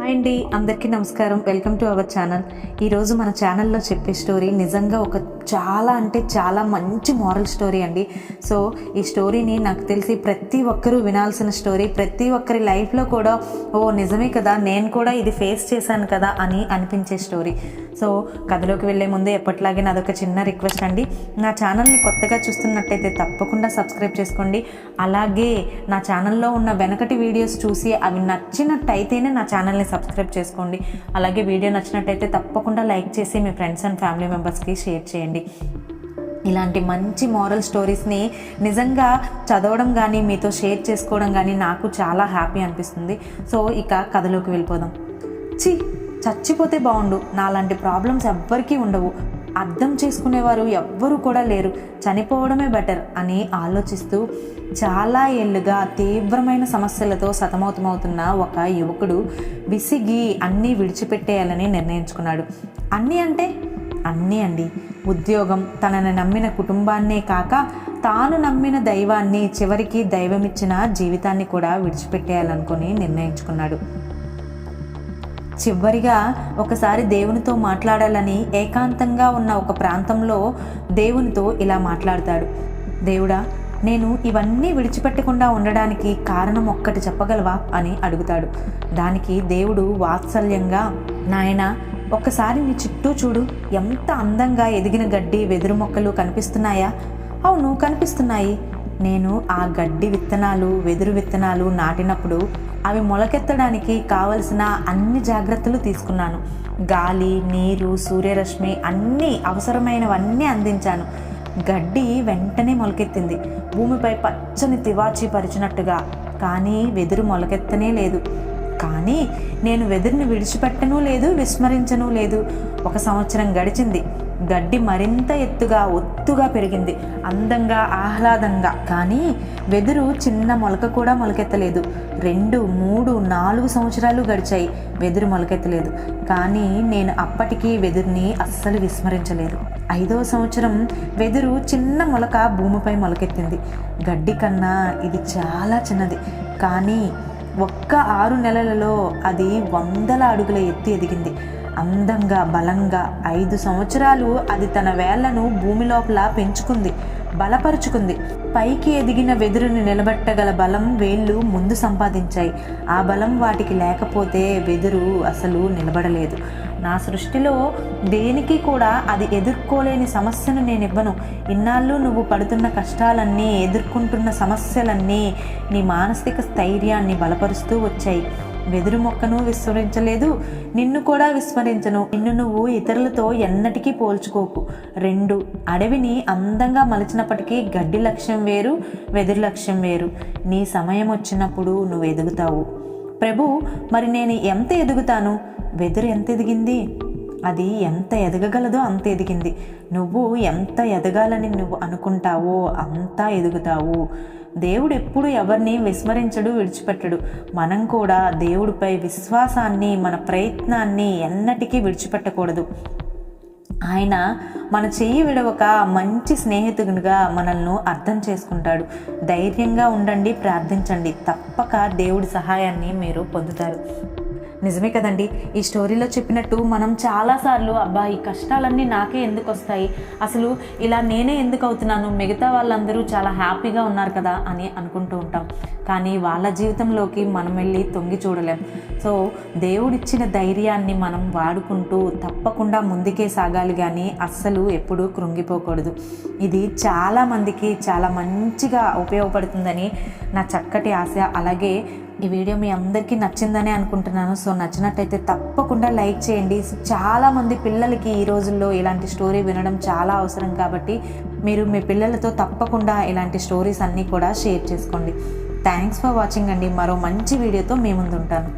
Hi అండి, అందరికీ నమస్కారం. Welcome to our channel. ఈరోజు మన ఛానల్లో చెప్పే స్టోరీ నిజంగా ఒక చాలా మంచి మారల్ స్టోరీ అండి. సో ఈ స్టోరీని నాకు తెలిసి ప్రతి ఒక్కరూ వినాల్సిన స్టోరీ. ప్రతి ఒక్కరి లైఫ్లో కూడా నిజమే కదా, నేను కూడా ఇది ఫేస్ చేశాను కదా అని అనిపించే స్టోరీ. సో కథలోకి వెళ్ళే ముందు ఎప్పటిలాగే నాదొక చిన్న రిక్వెస్ట్ అండి. నా ఛానల్ని కొత్తగా చూస్తున్నట్టయితే తప్పకుండా సబ్స్క్రైబ్ చేసుకోండి. అలాగే నా ఛానల్లో ఉన్న వెనకటి వీడియోస్ చూసి అవి నచ్చినట్టయితేనే నా ఛానల్ని సబ్స్క్రైబ్ చేసుకోండి. అలాగే వీడియో నచ్చినట్టయితే తప్పకుండా లైక్ చేసి మీ ఫ్రెండ్స్ అండ్ ఫ్యామిలీ మెంబర్స్కి షేర్ చేయండి. ఇలాంటి మంచి మారల్ స్టోరీస్ని నిజంగా చదవడం కానీ మీతో షేర్ చేసుకోవడం కానీ నాకు చాలా హ్యాపీ అనిపిస్తుంది. సో ఇక కథలోకి వెళ్ళిపోదాం. చచ్చిపోతే బాగుండు, నాలాంటి ప్రాబ్లమ్స్ ఎవ్వరికీ ఉండవు, అర్థం చేసుకునేవారు ఎవ్వరూ కూడా లేరు, చనిపోవడమే బెటర్ అని ఆలోచిస్తూ చాలా ఏళ్ళుగా తీవ్రమైన సమస్యలతో సతమతమవుతున్న ఒక యువకుడు విసిగి అన్నీ విడిచిపెట్టేయాలని నిర్ణయించుకున్నాడు. అన్నీ అంటే అన్నీ అండి. ఉద్యోగం, తనని నమ్మిన కుటుంబాన్నే కాక తాను నమ్మిన దైవాన్ని, చివరికి దైవమిచ్చిన జీవితాన్ని కూడా విడిచిపెట్టేయాలనుకుని నిర్ణయించుకున్నాడు. చివరిగా ఒకసారి దేవునితో మాట్లాడాలని ఏకాంతంగా ఉన్న ఒక ప్రాంతంలో దేవునితో ఇలా మాట్లాడతాడు. దేవుడా, నేను ఇవన్నీ విడిచిపెట్టకుండా ఉండడానికి కారణం ఒక్కటి చెప్పగలవా అని అడుగుతాడు. దానికి దేవుడు వాత్సల్యంగా, నాయనా, ఒక్కసారి నీ చుట్టూ చూడు, ఎంత అందంగా ఎదిగిన గడ్డి, వెదురు మొక్కలు కనిపిస్తున్నాయా? అవును, కనిపిస్తున్నాయి. నేను ఆ గడ్డి విత్తనాలు, వెదురు విత్తనాలు నాటినప్పుడు అవి మొలకెత్తడానికి కావలసిన అన్ని జాగ్రత్తలు తీసుకున్నాను. గాలి, నీరు, సూర్యరశ్మి అన్నీ అవసరమైనవన్నీ అందించాను. గడ్డి వెంటనే మొలకెత్తింది, భూమిపై పచ్చని తివాచీ పరిచినట్టుగా. కానీ వెదురు మొలకెత్తనే లేదు. కానీ నేను వెదురుని విడిచిపెట్టనూ లేదు, విస్మరించనూ లేదు. 1 సంవత్సరం గడిచింది. గడ్డి మరింత ఎత్తుగా, ఒత్తుగా పెరిగింది, అందంగా, ఆహ్లాదంగా. కానీ వెదురు చిన్న మొలక కూడా మొలకెత్తలేదు. 2, 3, 4 సంవత్సరాలు గడిచాయి, వెదురు మొలకెత్తలేదు. కానీ నేను అప్పటికీ వెదురుని అస్సలు విస్మరించలేదు. 5వ సంవత్సరం వెదురు చిన్న మొలక భూమిపై మొలకెత్తింది. గడ్డి కన్నా ఇది చాలా చిన్నది. కానీ ఒక్క 6 నెలలలో అది 100 అడుగుల ఎత్తు ఎదిగింది. అందంగా, బలంగా 5 సంవత్సరాలు అది తన వేళ్లను భూమి లోపల పెంచుకుంది, బలపరుచుకుంది. పైకి ఎదిగిన వెదురుని నిలబెట్టగల బలం వేళ్ళు ముందు సంపాదించాయి. ఆ బలం వాటికి లేకపోతే వెదురు అసలు నిలబడలేదు. నా సృష్టిలో దేనికి కూడా అది ఎదుర్కోలేని సమస్యను నేను ఇవ్వను. ఇన్నాళ్ళు నువ్వు పడుతున్న కష్టాలన్నీ, ఎదుర్కొంటున్న సమస్యలన్నీ నీ మానసిక స్థైర్యాన్ని బలపరుస్తూ వచ్చాయి. వెదురు మొక్కను విస్మరించలేదు, నిన్ను కూడా విస్మరించను. నిన్ను నువ్వు ఇతరులతో ఎన్నటికీ పోల్చుకోకు. 2, అడవిని అందంగా మలిచినప్పటికీ గడ్డి లక్ష్యం వేరు, వెదురు లక్ష్యం వేరు. నీ సమయం వచ్చినప్పుడు నువ్వు ఎదుగుతావు. ప్రభు, మరి నేను ఎంత ఎదుగుతాను? వెదురు ఎంత ఎదిగింది? అది ఎంత ఎదగగలదో అంత ఎదిగింది. నువ్వు ఎంత ఎదగాలని నువ్వు అనుకుంటావో అంతా ఎదుగుతావు. దేవుడు ఎప్పుడు ఎవరిని విస్మరించడు, విడిచిపెట్టడు. మనం కూడా దేవుడిపై విశ్వాసాన్ని, మన ప్రయత్నాన్ని ఎన్నటికీ విడిచిపెట్టకూడదు. ఆయన మన చెయ్యి విడవక మంచి స్నేహితుడిగా మనల్ని అర్థం చేసుకుంటాడు. ధైర్యంగా ఉండండి, ప్రార్థించండి, తప్పక దేవుడి సహాయాన్ని మీరు పొందుతారు. నిజమే కదండి, ఈ స్టోరీలో చెప్పినట్టు మనం చాలాసార్లు అబ్బా ఈ కష్టాలన్నీ నాకే ఎందుకు వస్తాయి, అసలు ఇలా నేనే ఎందుకు అవుతున్నాను, మిగతా వాళ్ళందరూ చాలా హ్యాపీగా ఉన్నారు కదా అని అనుకుంటూ ఉంటాం. కానీ వాళ్ళ జీవితంలోకి మనం వెళ్ళి తొంగి చూడలేం. సో దేవుడిచ్చిన ధైర్యాన్ని మనం వాడుకుంటూ తప్పకుండా ముందుకే సాగాలి, కానీ అస్సలు ఎప్పుడూ కృంగిపోకూడదు. ఇది చాలామందికి చాలా మంచిగా ఉపయోగపడుతుందని నా చక్కటి ఆశ. అలాగే ఈ వీడియో మీ అందరికీ నచ్చిందని అనుకుంటున్నాను. సో నచ్చినట్టయితే తప్పకుండా లైక్ చేయండి. చాలామంది పిల్లలకి ఈ రోజుల్లో ఇలాంటి స్టోరీ వినడం చాలా అవసరం కాబట్టి మీరు మీ పిల్లలతో తప్పకుండా ఇలాంటి స్టోరీస్ అన్నీ కూడా షేర్ చేసుకోండి. థ్యాంక్స్ ఫర్ వాచింగ్ అండి. మరో మంచి వీడియోతో మీ ముందు ఉంటాను.